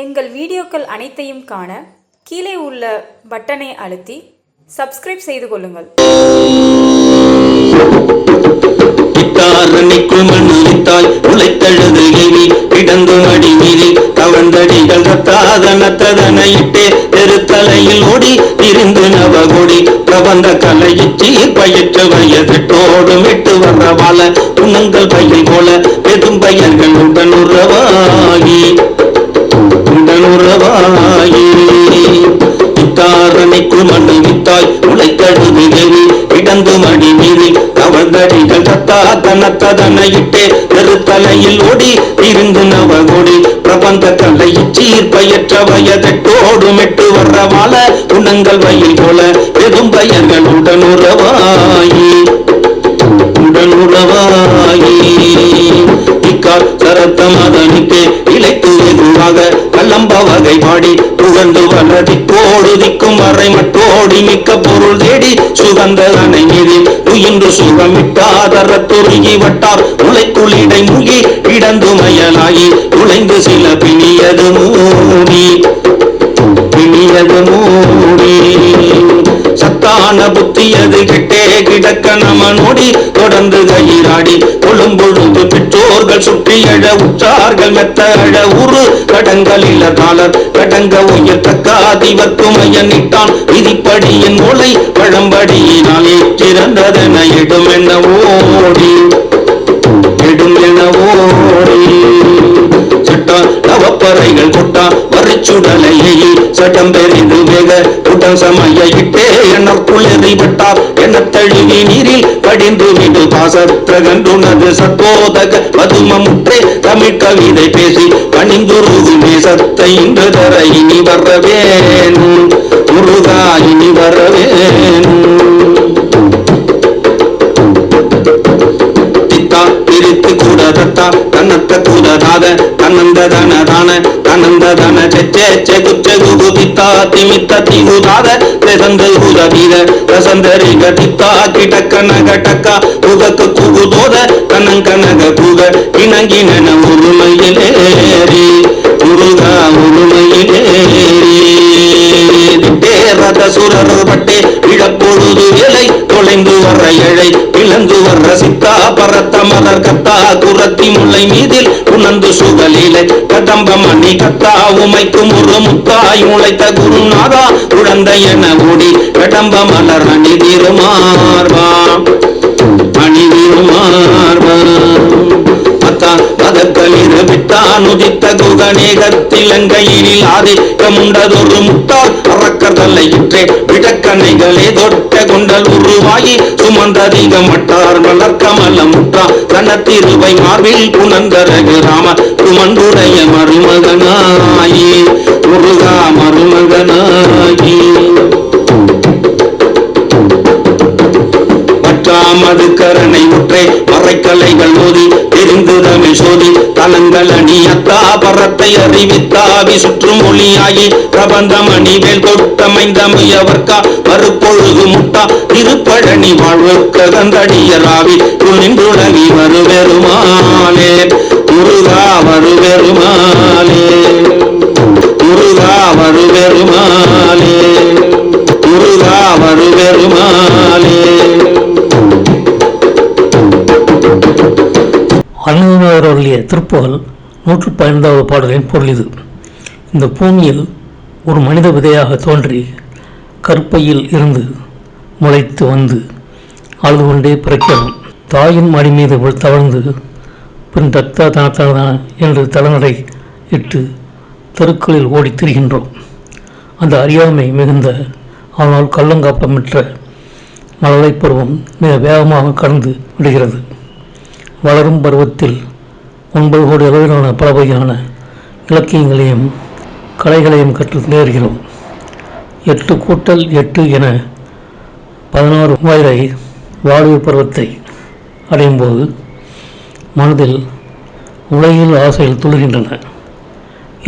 எங்கள் வீடியோக்கள் அனைத்தையும் காண கீழே உள்ள பட்டனை அழுத்தி சப்ஸ்கிரைப் செய்து கொள்ளுங்கள். இத்தாரணிக்குள் மண்ணித்தாய் உழைத்தழுது எவி கிடந்து அடி மீறி தவழ்ந்தடிகள் தத்தாதனத்ததனையிட்டே தெருத்தலையில் ஓடி இருந்து நவகொடி பிரபந்த கலையிச்சி பயிற்று வயதோடு விட்டு வர்றவால உணங்கள் பயில் போல பெரும் பயிர்கள் உடனுறவாகி இத்தாரணிக்குள் மண்ணு வித்தாய் உழைத்தழுது எவி கிடந்து மடி மீறி தவழ்ந்தடிகள் தத்தாதனத்ததனையிட்டே தெருத்தலையில் ஓடி இருந்து நவகொடி பிரபந்த கலையிச்சீர் பயிற்ற வயதோடு மெட்டு வர்றவால உணங்கள் வயில் போல பெரும் பயிர்கள் உடனுறவாயி இக்கால் சரத்தமதனுக்கு இழைத்து வெகுவாக கல்லம்ப வகை பாடி புகழ்ந்து வல்லதிக்கோடு திக்கும் வரை மட்டோடி மிக்க பொருள் தேடி சுகந்ததனை மீறி துயின்று சுகமிட்டாதரத்துருகி வட்டார் உழைக்குளிடை முகி கிடந்து மயலாகி உழைந்து சில பிணியது மூடி சத்தான புத்தியது கெட்டே கிடக்க நமனோடி தொடர்ந்து கயிறாடி கொழும்பொழுது பெற்றோர்கள் சுற்றி எழ உற்றார்கள் மெத்த அழ உரு கடங்களில் காலர் கடங்க உயர்த்தக்காதிவர்க்குமையன் இட்டான் விதிப்படியின் மூளை பழம்படியினால் ஏற்றிறந்ததென இடும் என ஓடி நவப்பறைகள் கொட்டா வரிச்சுடலையை சட்டம் பெரிது வேக கூட்டம் சமையிட்டே எனக்குள்ளெறிபட்டார் என தழுவி நீரில் படிந்து விடு பாசத்திரகன்றுனது சத்தோதக மதுமமுற்றே தமிழ் கவிதை பேசி பணிந்துருகு நேசத்தை இன்று தர இனி வரவேணும் முருகா இனி வரவேணும் பிரித்து கூட தத்தா தன்னத்த கூததாத தன்னந்ததனதான தன்னந்ததன செச்சே குச்சகுதித்தா திமித்த திகுதாத ரசந்த உதவித ரசந்தரிக தித்தா கிடக்கனக டக்கா உகக்கு குகுதோத கனங்கனக குக இணங்கின உருமையிலேறி முருகா உருமையிலேறி ரத சுரர் பட்டே இழப்பொழுது வேலை தொலைந்து வர்ற ஏழை இழந்து வர்ற சித்தா பரத்த மலர் கத்தா குரத்தி முல்லை மீதில் உணர்ந்து சுகலீலை கதம்ப மணி கத்தா உமைக்கும் ஒரு முத்தாய் உழைத்த குருநாதா குழந்தை என ஓடி கடம்ப மலர் அணிதிருமார்வா அணிதிருமார்வா மதக்களிரு விட்டான் உதித்த குகநேகத்திலங்கையினில் ஆதிக்கமுண்டதொரு முட்டால் அறக்கதல்லை இற்றே விடக்கணைகளே தொட்ட கொண்டல் உருவாகி சுமந்ததிக மட்டார் வளர்க்கமல்ல முற்றா கனத்திருவை மார்பில் புனந்தரகு ராம குமண்டுடைய மருமகனாயி முருகா மருமகனாயி மது கரணை முற்றே மறைக்கலைகள் மோதி தெரிந்து தமிழ் சோதி தலங்கள் அணியத்தா பரத்தை அறிவித்தாவி சுற்றும் மொழியாகி பிரபந்தம் அணிவேல் தொட்டமைந்தமையவர்க்கா மறுப்பொழுது முட்டா திருப்பழனி வாழ்வு கதந்தடியராவி துணிந்துழவி வருவெருமானே முருகா வருவெருமானே முருகா வருவெருமானே முருகா வருவெருமானே. அண்ணாவர் அருளிய திருப்புகழ் 115வது பாடலின் பொருள் இது. இந்த பூமியில் ஒரு மனித விதையாக தோன்றி கற்பையில் இருந்து முளைத்து வந்து அழுது கொண்டே பிறக்கிறோம். தாயின் மடி மீது தவழ்ந்து பின் தத்தா தனத்தான என்று தலைநடை இட்டு தெருக்களில் ஓடி திரிகின்றோம். அந்த அறியாமை மிகுந்த ஆனால் கள்ளங்காப்பமிற்ற மழலை பருவம் மிக வேகமாக கடந்து விடுகிறது. வளரும் பருவத்தில் 9 கோடி அளவிலான பல வகையான இலக்கியங்களையும் கலைகளையும் கற்று நேர்கிறோம். 8 கூட்டல் 8 என 16 வயதை வாழ்வு பருவத்தை அடையும் போது மனதில் உலகில் ஆசைகள் துளுகின்றன.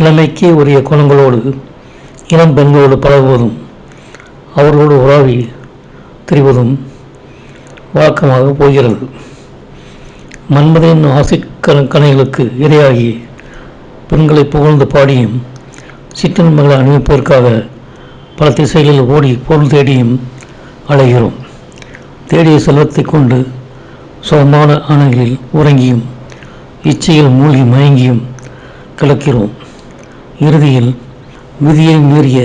இளமைக்கே உரிய குணங்களோடு இளம் பெண்களோடு பழகுவதும் அவர்களோடு உறவி திரிவதும் வழக்கமாக போகிறது. மன்மதனின் ஆசை கணைகளுக்கு இரையாகி பெண்களை புகழ்ந்து பாடியும் சிற்றின்பங்களை அனுபவிப்பதற்காக பல திசைகளில் ஓடி பொருள் தேடியும் அலைகிறோம். தேடிய செல்வத்தை கொண்டு சுகமான அணைகளில் உறங்கியும் இச்சையில் மூழ்கி மயங்கியும் கிடக்கிறோம். இறுதியில் விதியை மீறிய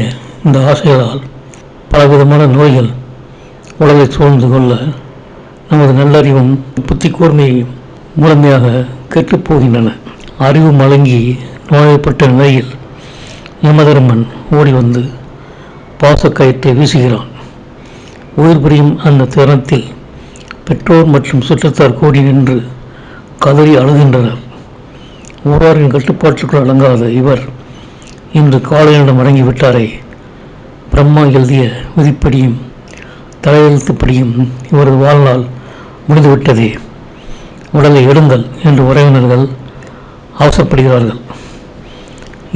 இந்த ஆசைகளால் பலவிதமான நோய்கள் உடலை சூழ்ந்து கொள்ள நமது நல்லறிவும் புத்தி கூர்மையையும் முழுமையாக கெட்டுப்போகின்றன. அறிவு மலங்கி நோயப்பட்ட நிலையில் யமதர்மன் ஓடி வந்து பாசக்கயிற்றை வீசுகிறான். உயிர் புரியும் அந்த தருணத்தில் பெற்றோர் மற்றும் சுற்றத்தார் கூடி நின்று கதறி அழுகின்றனர். ஊராரின் கட்டுப்பாட்டுக்குள் அடங்காத இவர் இன்று காளையனிடம் அடங்கிவிட்டாரே. பிரம்மா எழுதிய விதிப்படியும் தலையெழுத்துப்படியும் இவரது வாழ்நாள் முடிந்துவிட்டதே. உடலை எடுங்கள் என்று உறவினர்கள் அவசரப்படுகிறார்கள்.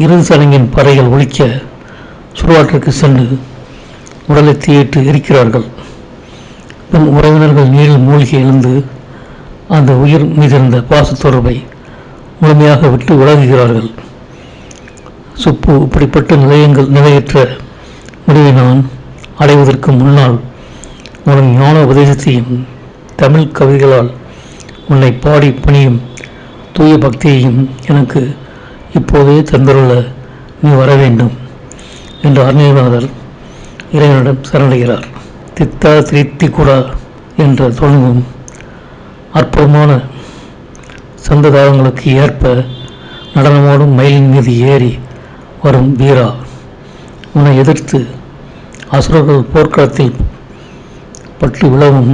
இறுதி சடங்கின் பறைகள் ஒலிக்க சுடுகாட்டிற்கு சென்று உடலை தீயிட்டு எரிக்கிறார்கள். பின் உறவினர்கள் நீரில் மூழ்கி எழுந்து அந்த உயிர் மீதிருந்த பாசத்தொடர்பை முழுமையாக விட்டு விலகுகிறார்கள். சுப்பு இப்படிப்பட்ட நிலையற்ற முடிவை நான் அடைவதற்கு முன்னால் உனது ஞான உபதேசத்தையும் தமிழ் கவிதைகளால் உன்னை பாடி பணியும் தூய பக்தியையும் எனக்கு இப்போதே தந்துள்ள நீ வர வேண்டும் என்று அருணகிரிநாதர் இறைவனிடம் சரணடைகிறார். தித்தா திரித்தி குடா என்ற தொடங்கும் அற்புதமான சந்ததாரங்களுக்கு ஏற்ப நடனமாடும் மயிலின் மீது ஏறி வரும் வீரா, உன்னை எதிர்த்து அசுரர்கள் போர்க்களத்தில் பட்டு விழவும்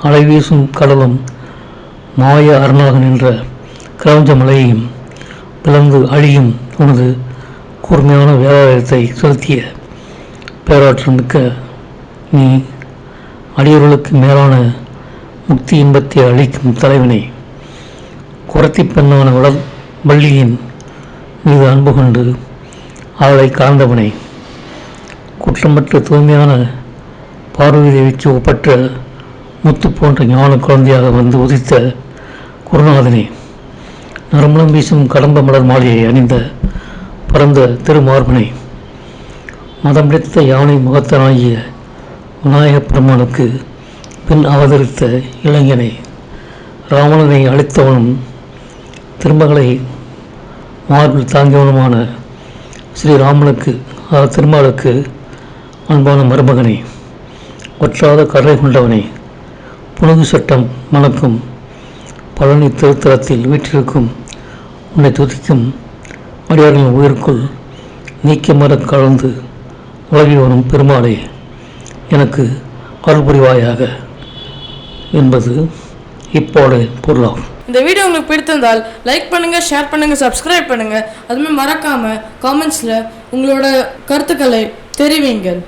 அலைவீசும் கடலும் மாய அருணாகன் என்ற கிரௌஞ்ச மலையையும் பிளந்து அழியும் உனது கூர்மையான வேதாயத்தை செலுத்திய பேராற்றல் மிக்க நீ அடியவர்களுக்கு மேலான முக்தி இன்பத்தை அளிக்கும் தலைவனை, குரத்தி பெண்ணான வள்ளியின் மீது அன்பு கொண்டு அவளை காந்தவனை, குற்றமற்ற தூய்மையான பார்வதி தேவிக்கு ஒப்பற்ற முத்து போன்ற ஞான குழந்தையாக வந்து உதித்த குருநாதனே, நறுமணம் வீசும் கடம்ப மலர் மாலையை அணிந்த பரந்த திருமார்பனை, மதம் பிடித்த யானை முகத்தனாகிய விநாயக பெருமானுக்கு பின் அவதரித்த இளைஞனை, ராவணனை அழித்தவனும் திருமகளை மார்பில் தாங்கியவனுமான ஸ்ரீராமனுக்கு திருமாலுக்கு அன்பான மருமகனை, ஒற்றாத கரை கொண்டவனை, புனுகு சட்டம் மணக்கும் பழனி திருத்தலத்தில் வீற்றிருக்கும் உன்னை துதிக்கும் அடியார்களின் உயிருக்குள் நீக்கமர கலந்து உலகி வரும் பெருமாளே, எனக்கு அருள் புரிவாயாக என்பது இப்போது பொருளாகும். இந்த வீடியோ உங்களுக்கு பிடித்திருந்தால் லைக் பண்ணுங்கள், ஷேர் பண்ணுங்கள், சப்ஸ்கிரைப் பண்ணுங்கள். அதுமாதிரி மறக்காமல் காமெண்ட்ஸில் உங்களோட கருத்துக்களை தெரிவிங்கள்.